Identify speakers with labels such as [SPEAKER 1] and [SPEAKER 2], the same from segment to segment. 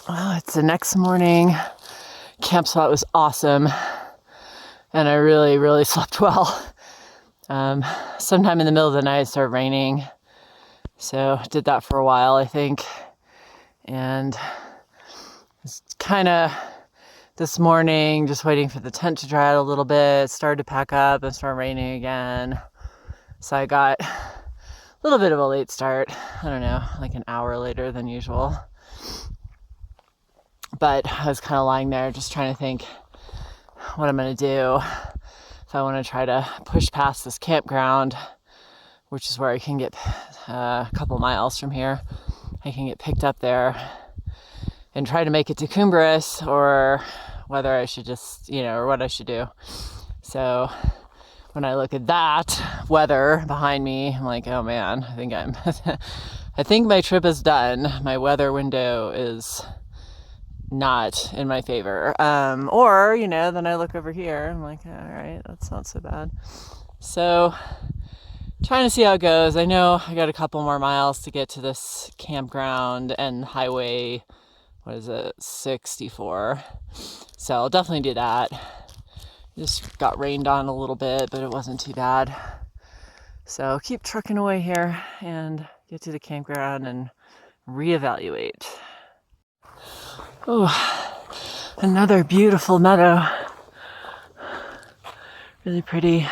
[SPEAKER 1] Well, it's the next morning. Camp spot was awesome, and I really slept well. Sometime in the middle of the night it started raining, so did that for a while, I think. And it's kind of this morning just waiting for the tent to dry out a little bit. It started to pack up and start raining again, so I got a little bit of a late start. I don't know, like an hour later than usual. But I was kind of lying there just trying to think what I'm going to do if I want to try to push past this campground, which is where I can get a couple miles from here. I can get picked up there and try to make it to Cumbres, or whether I should just, or what I should do. So when I look at that weather behind me, I'm like, oh man, I think my trip is done. My weather window is not in my favor. Or, then I look over here, I'm like, all right, that's not so bad. So trying to see how it goes. I know I got a couple more miles to get to this campground and highway, 64. So I'll definitely do that. Just got rained on a little bit, but it wasn't too bad. So keep trucking away here and get to the campground and reevaluate. Oh, another beautiful meadow. Really pretty. You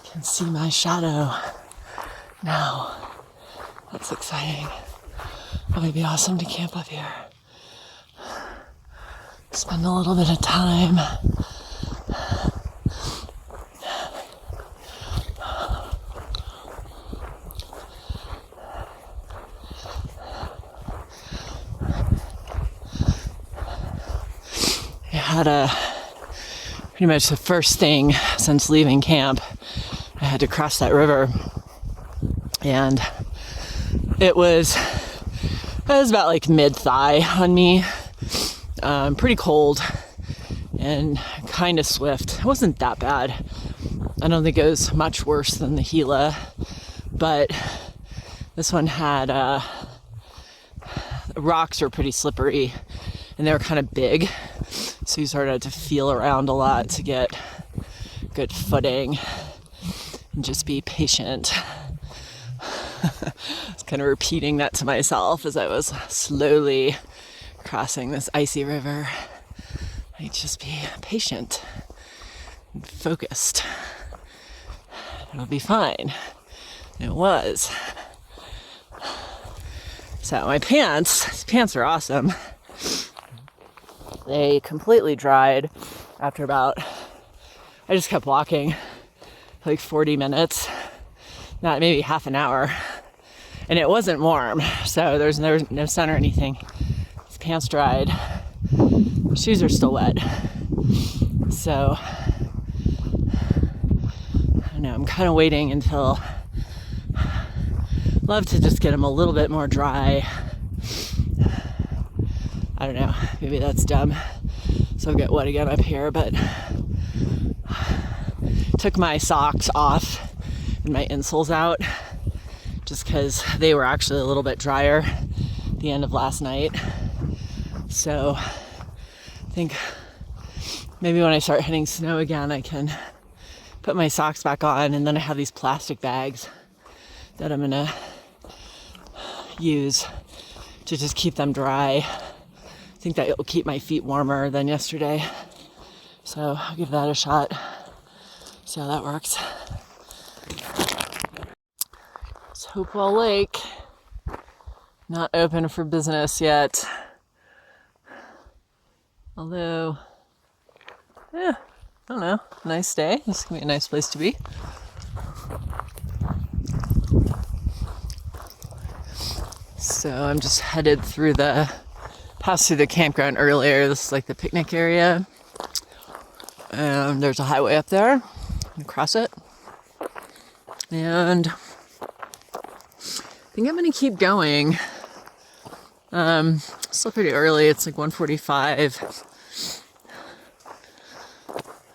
[SPEAKER 1] can see my shadow now. That's exciting. It'll be awesome to camp up here. Spend a little bit of time. Pretty much the first thing since leaving camp, I had to cross that river, and it was about like mid-thigh on me, pretty cold and kind of swift. It wasn't that bad. I don't think it was much worse than the Gila, but this one had rocks were pretty slippery and they were kind of big. So you sort of had to feel around a lot to get good footing and just be patient. I was kind of repeating that to myself as I was slowly crossing this icy river. I'd just be patient and focused. It'll be fine. And it was. So my pants are awesome. They completely dried after I just kept walking like 40 minutes, not maybe half an hour, and it wasn't warm, so there was no sun or anything. These pants dried, shoes are still wet, so I don't know, I'm kind of waiting until, love to just get them a little bit more dry. I don't know, maybe that's dumb, so I'll get wet again up here, but took my socks off and my insoles out just because they were actually a little bit drier at the end of last night. So I think maybe when I start hitting snow again, I can put my socks back on, and then I have these plastic bags that I'm gonna use to just keep them dry. I think that it will keep my feet warmer than yesterday. So I'll give that a shot. See how that works. It's Hopewell Lake. Not open for business yet. Although, I don't know. Nice day. This is gonna be a nice place to be. So I'm just headed passed through the campground earlier. This is like the picnic area. And there's a highway up there. I'm gonna cross it. And I think I'm gonna keep going. Still pretty early. It's like 1:45.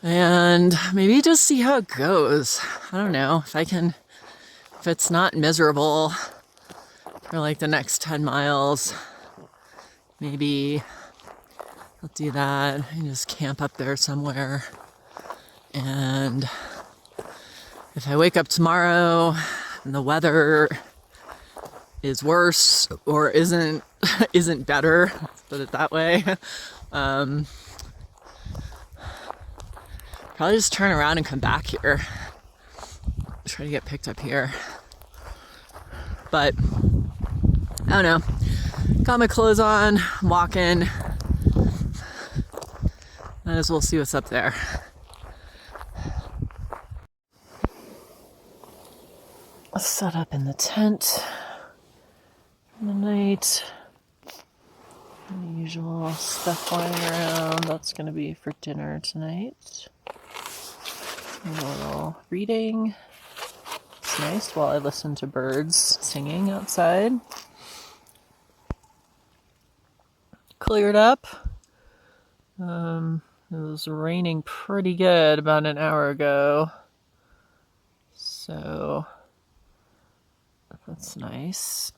[SPEAKER 1] And maybe just see how it goes. I don't know if I can if it's not miserable for like the next 10 miles, maybe I'll do that and just camp up there somewhere. And if I wake up tomorrow and the weather is worse or isn't better, let's put it that way, probably just turn around and come back here. Try to get picked up here. But I don't know. Got my clothes on, I'm walking. Might as well see what's up there. I'll set up in the tent in the night. The usual stuff lying around. That's gonna be for dinner tonight. A little reading. It's nice while I listen to birds singing outside. Cleared up. It was raining pretty good about an hour ago. So that's nice.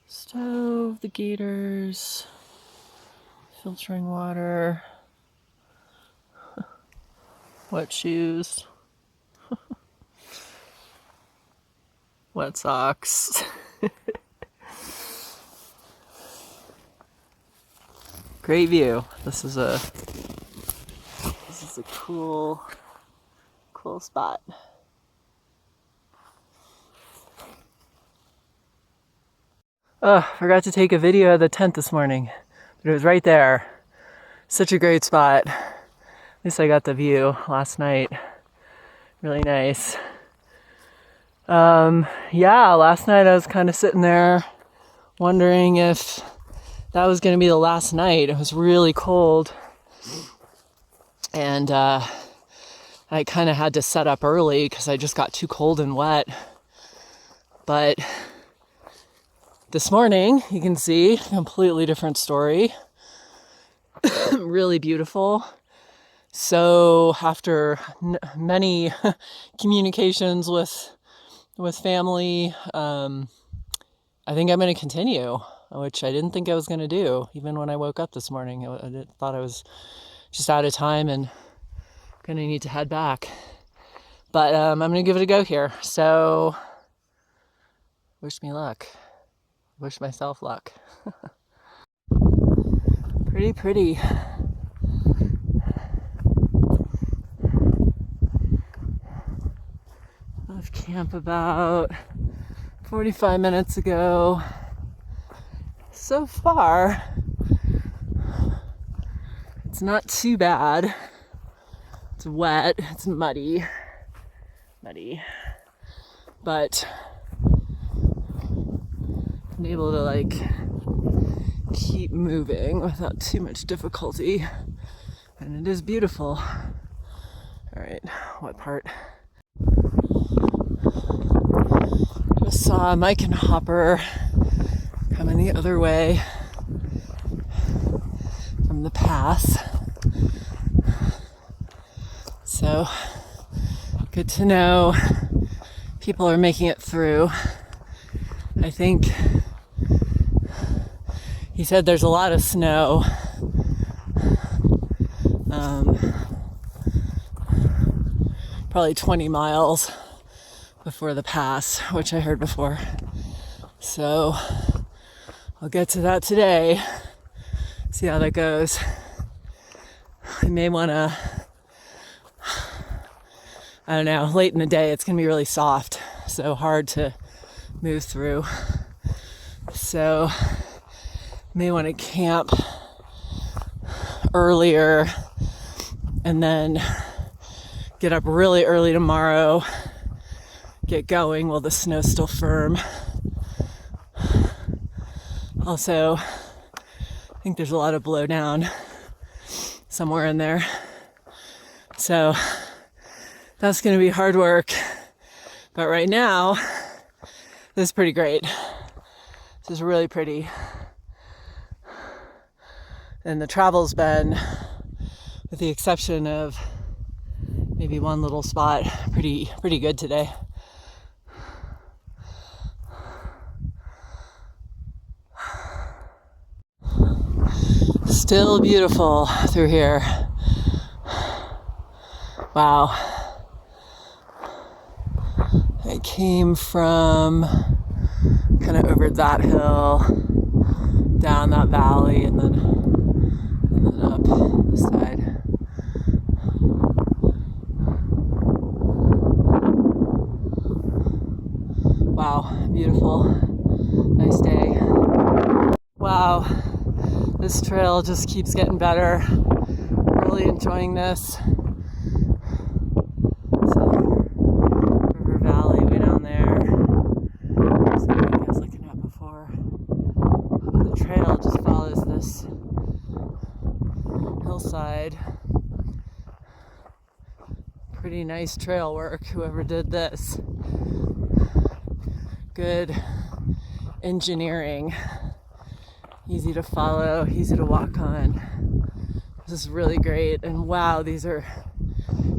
[SPEAKER 1] Stove, the gators, filtering water, wet shoes, wet socks. Great view. This is a cool spot. Oh, forgot to take a video of the tent this morning, but it was right there. Such a great spot. At least I got the view last night. Really nice. Yeah, last night I was kind of sitting there wondering if that was going to be the last night. It was really cold. And I kind of had to set up early because I just got too cold and wet. But this morning, you can see a completely different story. Really beautiful. So after many communications with family, I think I'm going to continue, which I didn't think I was going to do. Even when I woke up this morning, I thought I was just out of time and going to need to head back. But I'm going to give it a go here. So wish me luck. Wish myself luck. Pretty. Left camp about 45 minutes ago. So far, it's not too bad. It's wet, it's muddy, but I'm able to like keep moving without too much difficulty, and it is beautiful. All right, what part? Just saw Mike and Hopper coming the other way from the path. So good to know people are making it through. I think he said there's a lot of snow. Probably 20 miles before the pass, which I heard before. So I'll get to that today, see how that goes. I may want to, I don't know, late in the day it's going to be really soft, so hard to move through. So may want to camp earlier and then get up really early tomorrow, get going while the snow's still firm. Also, I think there's a lot of blowdown somewhere in there. So that's going to be hard work. But right now, this is pretty great. This is really pretty. And the travel's been, with the exception of maybe one little spot pretty good today. Still beautiful through here. Wow. I came from kind of over that hill, down that valley, and then up this side. Wow, beautiful. Nice day. Wow, this trail just keeps getting better. Really enjoying this. So, River Valley way down there. That's what I was looking at before. But the trail just follows this hillside. Pretty nice trail work, whoever did this. Good engineering. Easy to follow, easy to walk on. This is really great, and wow, these are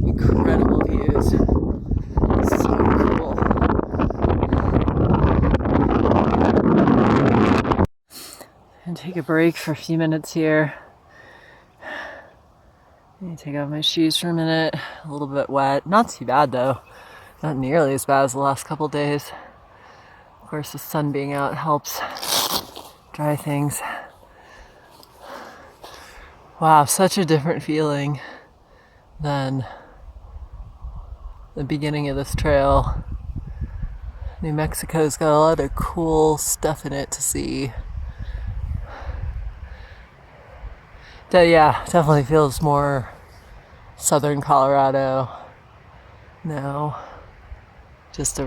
[SPEAKER 1] incredible views. So cool. And take a break for a few minutes here. Take off my shoes for a minute. A little bit wet. Not too bad though. Not nearly as bad as the last couple days. Of course, the sun being out helps dry things. Wow, such a different feeling than the beginning of this trail. New Mexico's got a lot of cool stuff in it to see. Yeah, definitely feels more southern Colorado now. Just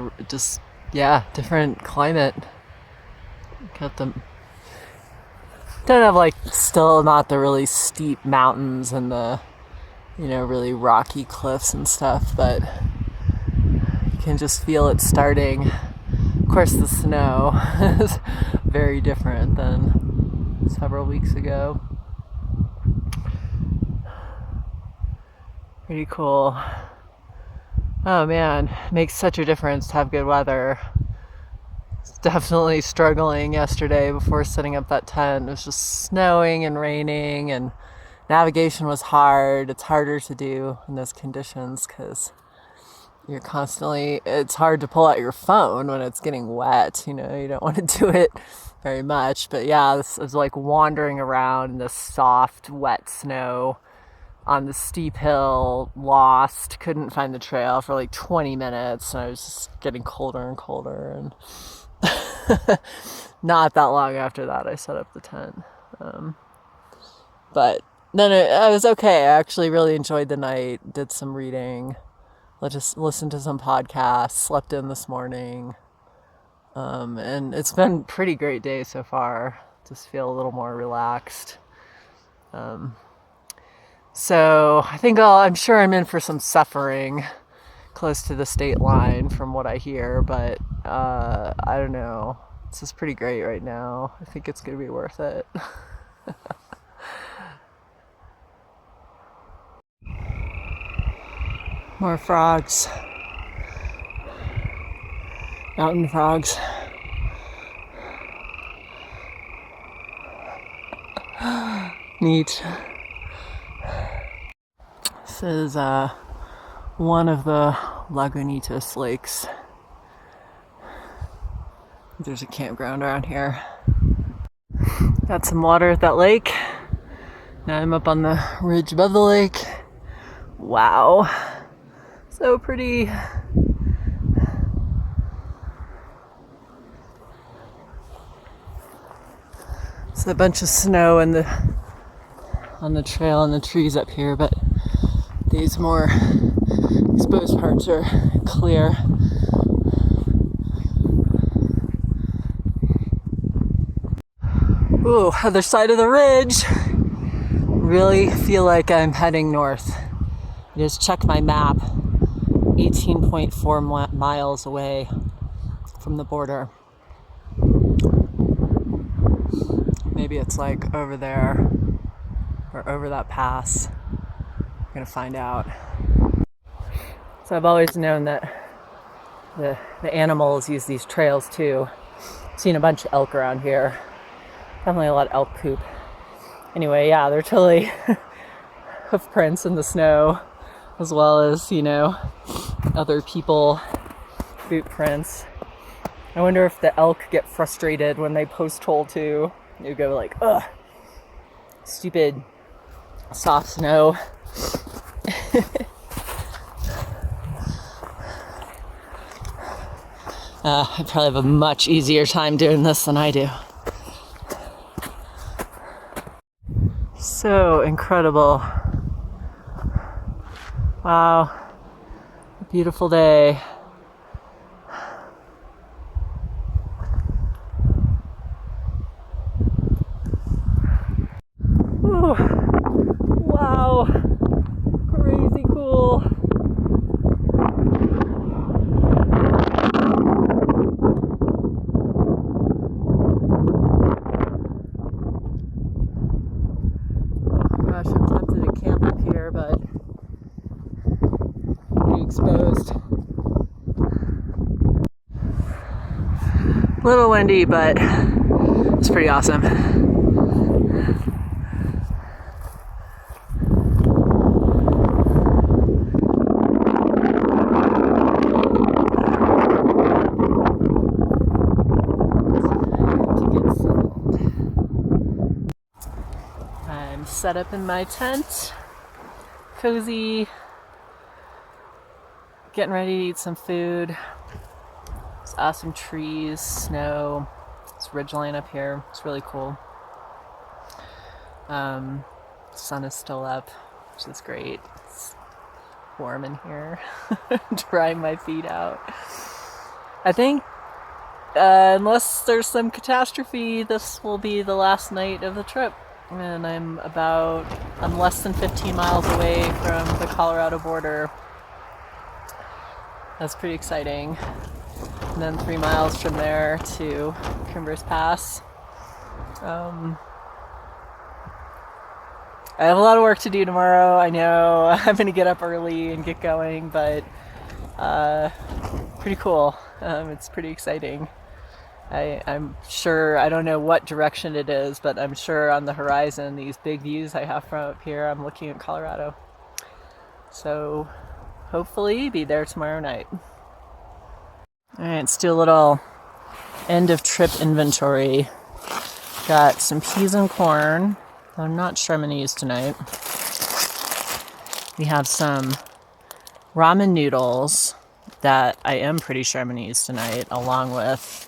[SPEAKER 1] different climate. Got them. Don't have like still not the really steep mountains and the really rocky cliffs and stuff, but you can just feel it starting. Of course, the snow is very different than several weeks ago. Pretty cool. Oh man, makes such a difference to have good weather. Definitely struggling yesterday before setting up that tent. It was just snowing and raining, and navigation was hard. It's harder to do in those conditions because it's hard to pull out your phone when it's getting wet. You don't want to do it very much. But yeah, this was like wandering around in this soft, wet snow on the steep hill, lost, couldn't find the trail for like 20 minutes. And I was just getting colder and colder, and not that long after that I set up the tent. But then I was okay. I actually really enjoyed the night, did some reading, just listened to some podcasts, slept in this morning, and it's been a pretty great day so far. Just feel a little more relaxed. So I think I'm sure I'm in for some suffering close to the state line from what I hear, but I don't know. This is pretty great right now. I think it's going to be worth it. More frogs. Mountain frogs. Neat. This is one of the Lagunitas lakes. There's a campground around here. Got some water at that lake. Now I'm up on the ridge above the lake. Wow. So pretty. It's a bunch of snow on the trail and the trees up here, but these more exposed parts are clear. Ooh, other side of the ridge. Really feel like I'm heading north. I just checked my map. 18.4 miles away from the border. Maybe it's like over there or over that pass. I'm gonna find out. So I've always known that the animals use these trails too. Seen a bunch of elk around here. Definitely a lot of elk poop. Anyway, yeah, they're totally hoof prints in the snow, as well as, other people boot prints. I wonder if the elk get frustrated when they post hole too. You go like, ugh, stupid soft snow. I probably have a much easier time doing this than I do. So incredible. Wow. A beautiful day. Ooh. Wow. Crazy cool. Gosh, I'm tempted to camp up here, but pretty exposed. A little windy, but it's pretty awesome. I'm set up in my tent, cozy, getting ready to eat some food. There's awesome trees, snow, it's ridgeline up here. It's really cool. Sun is still up, which is great. It's warm in here. Drying my feet out. I think unless there's some catastrophe, this will be the last night of the trip. And I'm less than 15 miles away from the Colorado border. That's pretty exciting. And then 3 miles from there to Kimbers Pass. I have a lot of work to do tomorrow. I know I'm going to get up early and get going, but pretty cool. It's pretty exciting. I'm sure, I don't know what direction it is, but I'm sure on the horizon, these big views I have from up here, I'm looking at Colorado. So hopefully be there tomorrow night. All right, let's do a little end of trip inventory. Got some peas and corn. I'm not sure I'm going to use tonight. We have some ramen noodles that I am pretty sure I'm going to use tonight, along with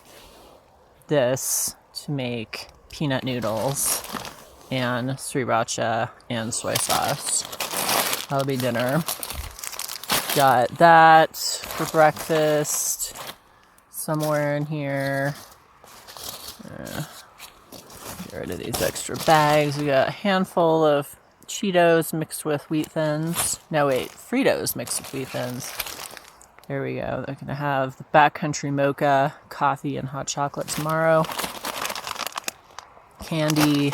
[SPEAKER 1] this to make peanut noodles and sriracha and soy sauce. That'll be dinner. Got that for breakfast somewhere in here. Get rid of these extra bags. We got a handful of Cheetos mixed with wheat thins. No, wait, Fritos mixed with wheat thins. There we go. They're going to have the backcountry mocha, coffee, and hot chocolate tomorrow. Candy.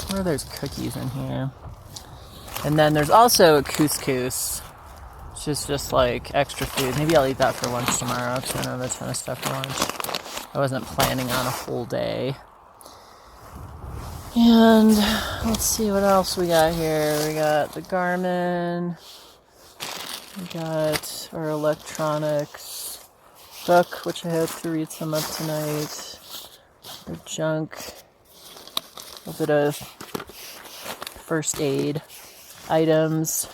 [SPEAKER 1] Where are those cookies in here? And then there's also a couscous, which is just like extra food. Maybe I'll eat that for lunch tomorrow because I don't have a ton of stuff for lunch. I wasn't planning on a full day. And let's see what else we got here. We got the Garmin. We got our electronics book, which I hope to read some of tonight. The junk. A bit of first aid items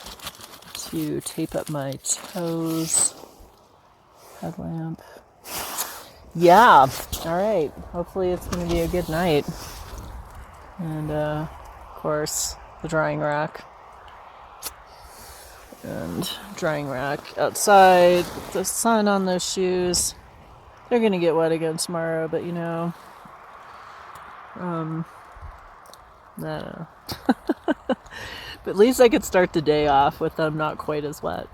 [SPEAKER 1] to tape up my toes. Headlamp. Yeah. All right. Hopefully it's going to be a good night. And, of course, the drying rack. And drying rack outside. The sun on those shoes. They're going to get wet again tomorrow, but I don't know. But at least I could start the day off with them not quite as wet.